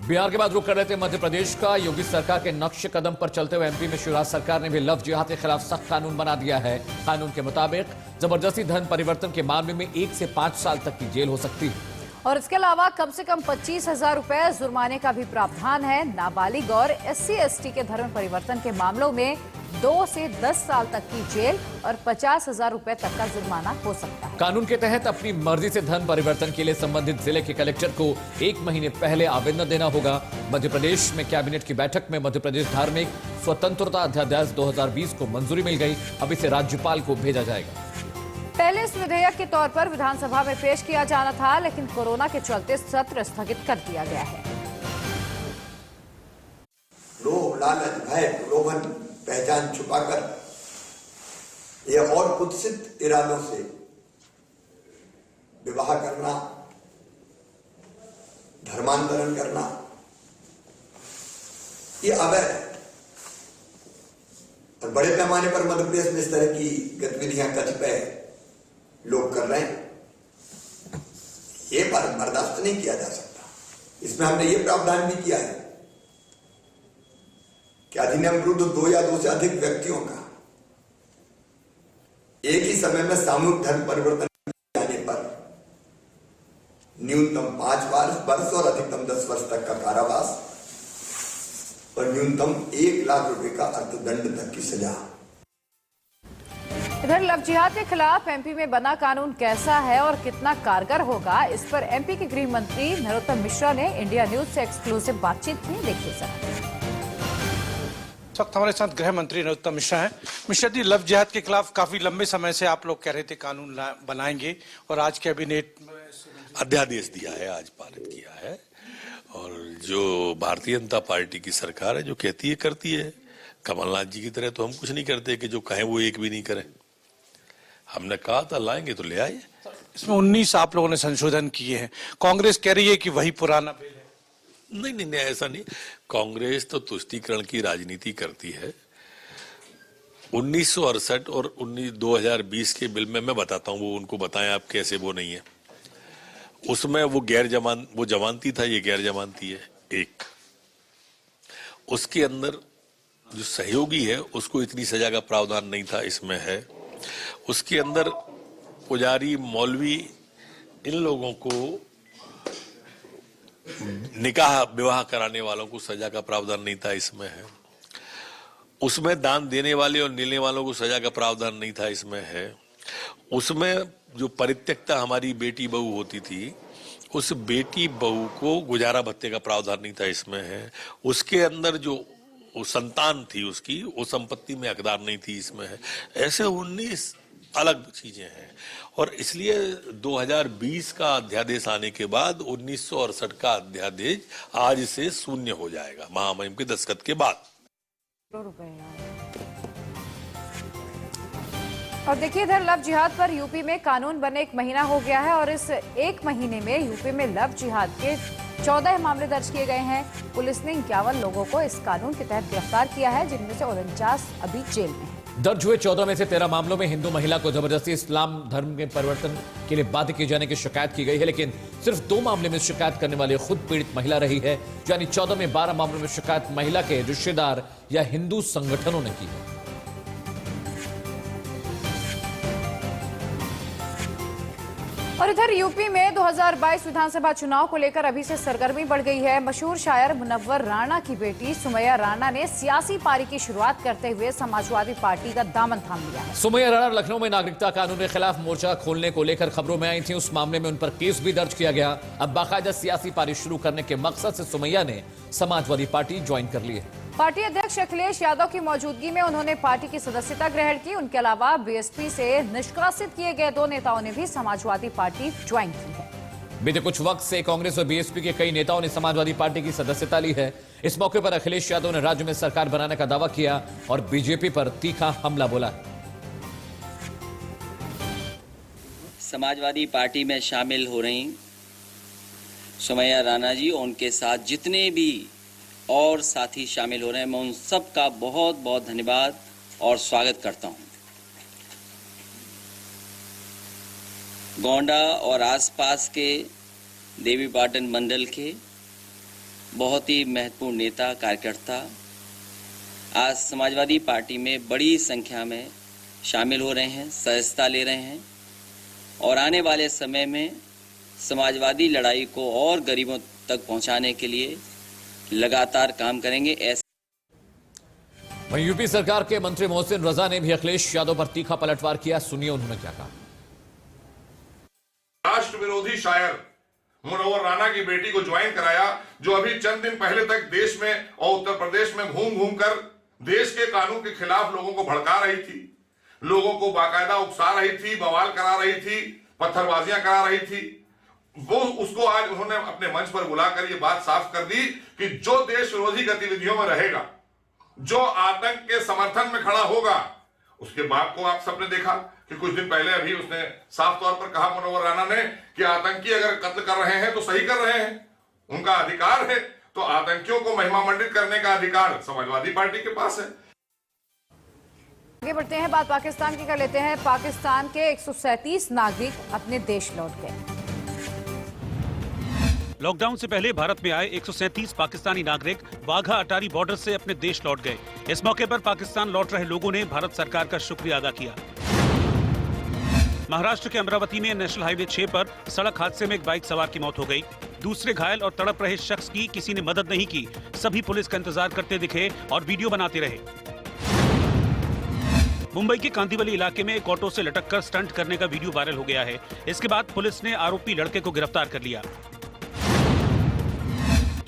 बिहार के बाद रुक कर रहे थे मध्य प्रदेश का। योगी सरकार के नक्श कदम पर चलते हुए एमपी में शिवराज सरकार ने भी लव जिहाद के खिलाफ सख्त कानून बना दिया है। कानून के मुताबिक जबरदस्ती धन परिवर्तन के मामले में 1 से 5 साल तक की जेल हो सकती है और इसके अलावा कम से कम 25,000 रुपए जुर्माने का भी प्रावधान है। नाबालिग और SC/ST के धर्म परिवर्तन के मामलों में 2 से 10 साल तक की जेल और 50,000 रुपए तक का जुर्माना हो सकता है। कानून के तहत अपनी मर्जी से धन परिवर्तन के लिए संबंधित जिले के कलेक्टर को 1 महीने पहले आवेदन देना होगा। मध्य प्रदेश में कैबिनेट की बैठक में मध्य प्रदेश धार्मिक स्वतंत्रता अध्यादेश 2020 को मंजूरी मिल गई। अब इसे राज्यपाल को भेजा जाएगा। पहले इस विधेयक के तौर पर विधानसभा में पेश किया जाना था, लेकिन कोरोना के चलते सत्र स्थगित कर दिया गया है। लोभ, लालच, भय, प्रलोभन, पहचान छुपाकर या और कुत्सित इरादों से विवाह करना, धर्मांतरण करना, ये अवैध है और बड़े पैमाने पर मध्य प्रदेश में इस तरह की गतिविधियां कतिपय लोग कर रहे हैं। ये बर्दाश्त नहीं किया जा सकता। इसमें हमने ये प्रावधान भी किया है कि अधिनियम विरुद्ध 2 या 2 से अधिक व्यक्तियों का एक ही समय में सामूहिक धर्म परिवर्तन किए जाने पर न्यूनतम 5 वर्ष और अधिकतम 10 वर्ष तक का कारावास और न्यूनतम 1 लाख रुपए का अर्थदंड तक की सजा। इधर लव जिहाद के खिलाफ एमपी में बना कानून कैसा है और कितना कारगर होगा, इस पर एमपी के गृह मंत्री नरोत्तम मिश्रा ने इंडिया न्यूज से एक्सक्लूसिव बातचीत की। देखिए सर। इस वक्त हमारे साथ गृह मंत्री नरोत्तम मिश्रा हैं। मिश्रा जी, लव जिहाद के खिलाफ काफी लंबे समय से आप लोग कह रहे थे कानून बनाएंगे और आज कैबिनेट अध्यादेश दिया है, आज पारित किया है और जो भारतीय जनता पार्टी की सरकार है, जो कहती है करती है। कमलनाथ जी की तरह तो हम कुछ नहीं करते कि जो कहें वो एक भी नहीं करें। हमने कहा था लाएंगे तो ले आए। इसमें 19 आप लोगों ने संशोधन किए हैं, कांग्रेस कह रही है कि वही पुराना बिल है। नहीं नहीं नहीं, ऐसा नहीं। कांग्रेस तो तुष्टीकरण की राजनीति करती है। 1968 और 2020 के बिल में मैं बताता हूँ, वो उनको बताएं आप कैसे वो नहीं है। उसमें वो वो जमानती था, ये गैर जमानती है। एक उसके अंदर जो सहयोगी है उसको इतनी सजा का प्रावधान नहीं था, इसमें है। उसके अंदर पुजारी, मौलवी, इन लोगों को निकाह विवाह कराने वालों को सजा का प्रावधान नहीं था, इसमें है। उसमें दान देने वाले और लेने वालों को सजा का प्रावधान नहीं था, इसमें है। उसमें जो परित्यक्ता हमारी बेटी बहू होती थी, उस बेटी बहू को गुजारा भत्ते का प्रावधान नहीं था, इसमें है। उसके अंदर जो संतान थी उसकी, वो संपत्ति में हकदार नहीं थी, इसमें है। ऐसे 19 अलग चीजें हैं। और इसलिए 2020 का अध्यादेश आने के बाद 1968 का अध्यादेश आज से शून्य हो जाएगा, महामहिम के दस्तखत के बाद। और देखिए इधर लव जिहाद पर यूपी में कानून बने 1 महीना हो गया है और इस 1 महीने में यूपी में लव जिहाद के 14 मामले दर्ज किए गए हैं। पुलिस ने 51 लोगों को इस कानून के तहत गिरफ्तार किया है, जिनमें से 49 अभी जेल में हैं। दर्ज हुए 14 में से 13 मामलों में हिंदू महिला को जबरदस्ती इस्लाम धर्म में परिवर्तन के लिए बाध्य किए जाने की शिकायत की गई है, लेकिन सिर्फ 2 मामले में शिकायत करने वाली खुद पीड़ित महिला रही है। यानी 14 में 12 मामलों में शिकायत महिला के रिश्तेदार या हिंदू संगठनों ने की है। और इधर यूपी में 2022 विधानसभा चुनाव को लेकर अभी से सरगर्मी बढ़ गई है। मशहूर शायर मुनव्वर राणा की बेटी सुमैया राणा ने सियासी पारी की शुरुआत करते हुए समाजवादी पार्टी का दामन थाम लिया है। सुमैया राणा लखनऊ में नागरिकता कानून के खिलाफ मोर्चा खोलने को लेकर खबरों में आई थी। उस मामले में उन पर केस भी दर्ज किया गया। अब बाकायदा सियासी पारी शुरू करने के मकसद से सुमैया ने समाजवादी पार्टी ज्वाइन कर ली है। पार्टी अध्यक्ष अखिलेश यादव की मौजूदगी में उन्होंने पार्टी की सदस्यता ग्रहण की। उनके अलावा बीएसपी से निष्कासित किए गए 2 नेताओं ने भी समाजवादी पार्टी ज्वाइन की है। बीते कुछ वक्त से कांग्रेस और बीएसपी के कई नेताओं ने समाजवादी पार्टी की सदस्यता ली है। इस मौके पर अखिलेश यादव ने राज्य में सरकार बनाने का दावा किया और बीजेपी पर तीखा हमला बोला। समाजवादी पार्टी में शामिल हो रही सुमैया राणा जी, उनके साथ जितने भी और साथी शामिल हो रहे हैं, मैं उन सब का बहुत बहुत धन्यवाद और स्वागत करता हूं। गोंडा और आसपास के देवीपाटन मंडल के बहुत ही महत्वपूर्ण नेता कार्यकर्ता आज समाजवादी पार्टी में बड़ी संख्या में शामिल हो रहे हैं, सदस्यता ले रहे हैं और आने वाले समय में समाजवादी लड़ाई को और गरीबों तक पहुंचाने के लिए लगातार काम करेंगे। वहीं यूपी सरकार के मंत्री मोहसिन रजा ने भी अखिलेश यादव पर तीखा पलटवार किया। सुनिए उन्होंने क्या कहा। राष्ट्र विरोधी शायर मुनव्वर राणा की बेटी को ज्वाइन कराया, जो अभी चंद दिन पहले तक देश में और उत्तर प्रदेश में घूम घूम कर देश के कानून के खिलाफ लोगों को भड़का रही थी, लोगों को बाकायदा उकसा रही थी, बवाल करा रही थी, पत्थरबाजियां करा रही थी। वो उसको आज उन्होंने अपने मंच पर बुलाकर ये बात साफ कर दी कि जो देश विरोधी गतिविधियों में रहेगा, जो आतंक के समर्थन में खड़ा होगा, उसके बाप को आप सबने देखा कि कुछ दिन पहले अभी उसने साफ तौर पर कहा मुनव्वर राणा ने कि आतंकी अगर कत्ल कर रहे हैं तो सही कर रहे हैं, उनका अधिकार है। तो आतंकियों को महिमा मंडित करने का अधिकार समाजवादी पार्टी के पास है। आगे बढ़ते हैं, बात पाकिस्तान की कर लेते हैं। पाकिस्तान के 137 नागरिक अपने देश लौट गए। लॉकडाउन से पहले भारत में आए 137 पाकिस्तानी नागरिक वाघा अटारी बॉर्डर से अपने देश लौट गए। इस मौके पर पाकिस्तान लौट रहे लोगों ने भारत सरकार का शुक्रिया अदा किया। महाराष्ट्र के अमरावती में नेशनल हाईवे 6 पर सड़क हादसे में एक बाइक सवार की मौत हो गई। दूसरे घायल और तड़प रहे शख्स की किसी ने मदद नहीं की। सभी पुलिस का इंतजार करते दिखे और वीडियो बनाते रहे। मुंबई के कांदिवली इलाके में एक ऑटो से लटककर स्टंट करने का वीडियो वायरल हो गया है। इसके बाद पुलिस ने आरोपी लड़के को गिरफ्तार कर लिया।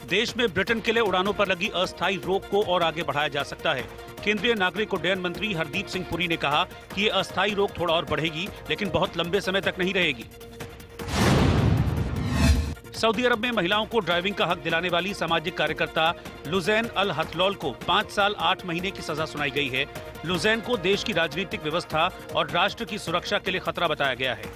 देश में ब्रिटेन के लिए उड़ानों पर लगी अस्थायी रोक को और आगे बढ़ाया जा सकता है। केंद्रीय नागरिक उड्डयन मंत्री हरदीप सिंह पुरी ने कहा कि ये अस्थायी रोक थोड़ा और बढ़ेगी, लेकिन बहुत लंबे समय तक नहीं रहेगी। सऊदी अरब में महिलाओं को ड्राइविंग का हक दिलाने वाली सामाजिक कार्यकर्ता लुजैन अल हथलौल को 5 साल 8 महीने की सजा सुनाई गई है। लुजैन को देश की राजनीतिक व्यवस्था और राष्ट्र की सुरक्षा के लिए खतरा बताया गया है।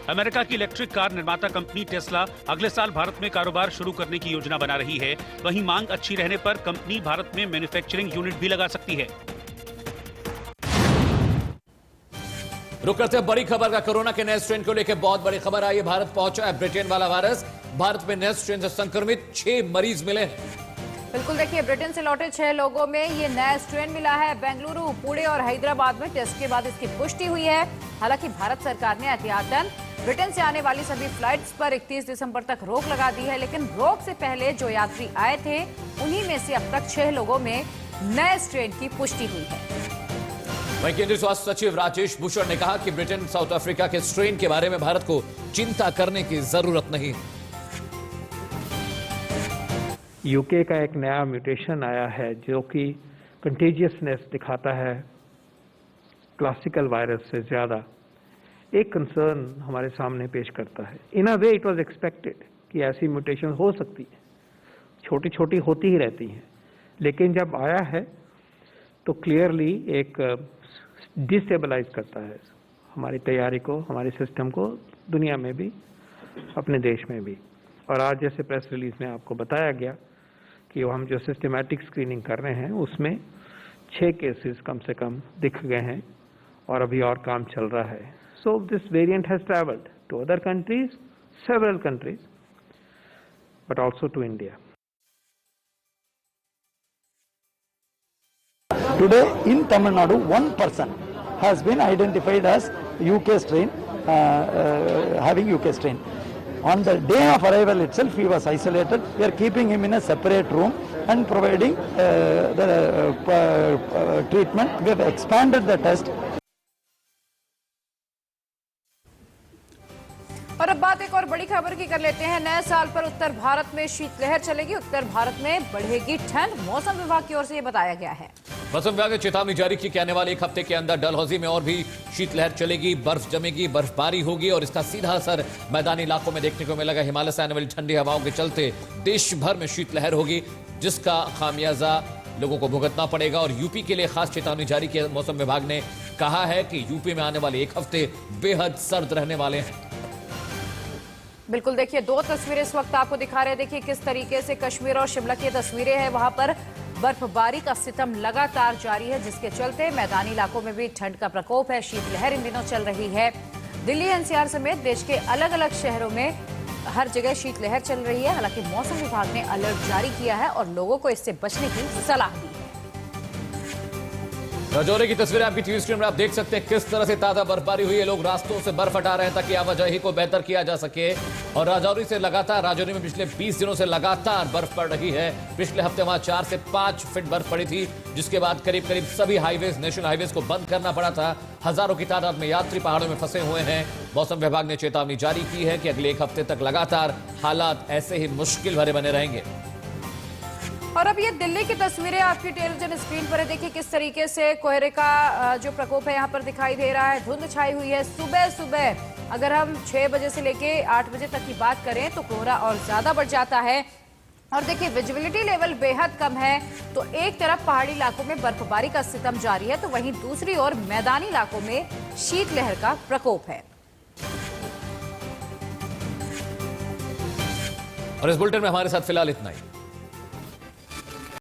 अमेरिका की इलेक्ट्रिक कार निर्माता कंपनी टेस्ला अगले साल भारत में कारोबार शुरू करने की योजना बना रही है। वहीं मांग अच्छी रहने पर कंपनी भारत में मैन्युफैक्चरिंग यूनिट भी लगा सकती है। रुक करते हैं बड़ी खबर का। कोरोना के नए स्ट्रेन को लेकर बहुत बड़ी खबर आई है। भारत पहुंचा है ब्रिटेन वाला वायरस। भारत में नए स्ट्रेन से संक्रमित 6 मरीज मिले हैं। बिल्कुल देखिए, ब्रिटेन से लौटे 6 लोगों में ये नया स्ट्रेन मिला है। बेंगलुरु, पुणे और हैदराबाद में टेस्ट के बाद इसकी पुष्टि हुई है। हालांकि भारत सरकार ने एहतियातन ब्रिटेन से आने वाली सभी फ्लाइट्स पर 31 दिसंबर तक रोक लगा दी है। लेकिन रोक से पहले जो यात्री आए थे उन्हीं में से अब तक 6 लोगों में नए स्ट्रेन की पुष्टि हुई है। वहीं केंद्रीय स्वास्थ्य सचिव राजेश भूषण ने कहा कि ब्रिटेन साउथ अफ्रीका के स्ट्रेन के बारे में भारत को चिंता करने की जरूरत नहीं। यूके का एक नया म्यूटेशन आया है जो कि कंटेजियसनेस दिखाता है क्लासिकल वायरस से ज्यादा। एक कंसर्न हमारे सामने पेश करता है। इन अ वे इट वाज एक्सपेक्टेड कि ऐसी म्यूटेशन हो सकती है, छोटी छोटी होती ही रहती हैं, लेकिन जब आया है तो क्लियरली एक डिस्टेबलाइज करता है हमारी तैयारी को, हमारे सिस्टम को, दुनिया में भी, अपने देश में भी। और आज जैसे प्रेस रिलीज में आपको बताया गया कि हम जो सिस्टमैटिक स्क्रीनिंग कर रहे हैं उसमें 6 केसेस कम से कम दिख गए हैं और अभी और काम चल रहा है। So this variant has travelled to other countries, several countries, but also to India. Today in Tamil Nadu, one person has been identified as UK strain, having UK strain. On the day of arrival itself, he was isolated. We are keeping him in a separate room and providing the treatment. We have expanded the test. और अब बात एक और बड़ी खबर की कर लेते हैं। नए साल पर उत्तर भारत में शीतलहर चलेगी। उत्तर भारत में बढ़ेगी ठंड। मौसम विभाग की ओर से ये बताया गया है। मौसम विभाग ने चेतावनी जारी की कि आने वाले एक हफ्ते के अंदर डलहौजी में और भी शीतलहर चलेगी, बर्फ जमेगी, बर्फबारी होगी और इसका सीधा असर मैदानी इलाकों में देखने को मिलेगा। हिमालय से आने वाली ठंडी हवाओं के चलते देश भर में शीतलहर होगी, जिसका खामियाजा लोगों को भुगतना पड़ेगा। और यूपी के लिए खास चेतावनी जारी की। मौसम विभाग ने कहा है कि यूपी में आने वाले एक हफ्ते बेहद सर्द रहने वाले हैं। बिल्कुल देखिए, 2 तस्वीरें इस वक्त आपको दिखा रहे हैं। देखिए किस तरीके से कश्मीर और शिमला की तस्वीरें हैं। वहां पर बर्फबारी का सितम लगातार जारी है, जिसके चलते मैदानी इलाकों में भी ठंड का प्रकोप है। शीतलहर इन दिनों चल रही है। दिल्ली एनसीआर समेत देश के अलग अलग शहरों में हर जगह शीतलहर चल रही है। हालांकि मौसम विभाग ने अलर्ट जारी किया है और लोगों को इससे बचने की सलाह दी है। राजौरी की तस्वीरें आपकी टीवी स्क्रीन में आप देख सकते हैं किस तरह से ताजा बर्फबारी हुई है। लोग रास्तों से बर्फ हटा रहे हैं ताकि आवाजाही को बेहतर किया जा सके। और राजौरी में पिछले 20 दिनों से लगातार बर्फ पड़ रही है। पिछले हफ्ते वहां 4 से 5 फीट बर्फ पड़ी थी, जिसके बाद करीब करीब सभी हाईवेज, नेशनल हाईवेज को बंद करना पड़ा था। हजारों की तादाद में यात्री पहाड़ों में फंसे हुए हैं। मौसम विभाग ने चेतावनी जारी की है कि अगले एक हफ्ते तक लगातार हालात ऐसे ही मुश्किल भरे बने रहेंगे। और अब ये दिल्ली की तस्वीरें आपकी टेलीविजन स्क्रीन पर है। देखिए किस तरीके से कोहरे का जो प्रकोप है यहाँ पर दिखाई दे रहा है। धुंध छाई हुई है। सुबह सुबह अगर हम 6 बजे से लेके 8 बजे तक की बात करें तो कोहरा और ज्यादा बढ़ जाता है। और देखिए विजिबिलिटी लेवल बेहद कम है। तो एक तरफ पहाड़ी इलाकों में बर्फबारी का सितम जारी है, तो वहीं दूसरी ओर मैदानी इलाकों में शीतलहर का प्रकोप है। और इस बुलेटिन में हमारे साथ फिलहाल इतना ही।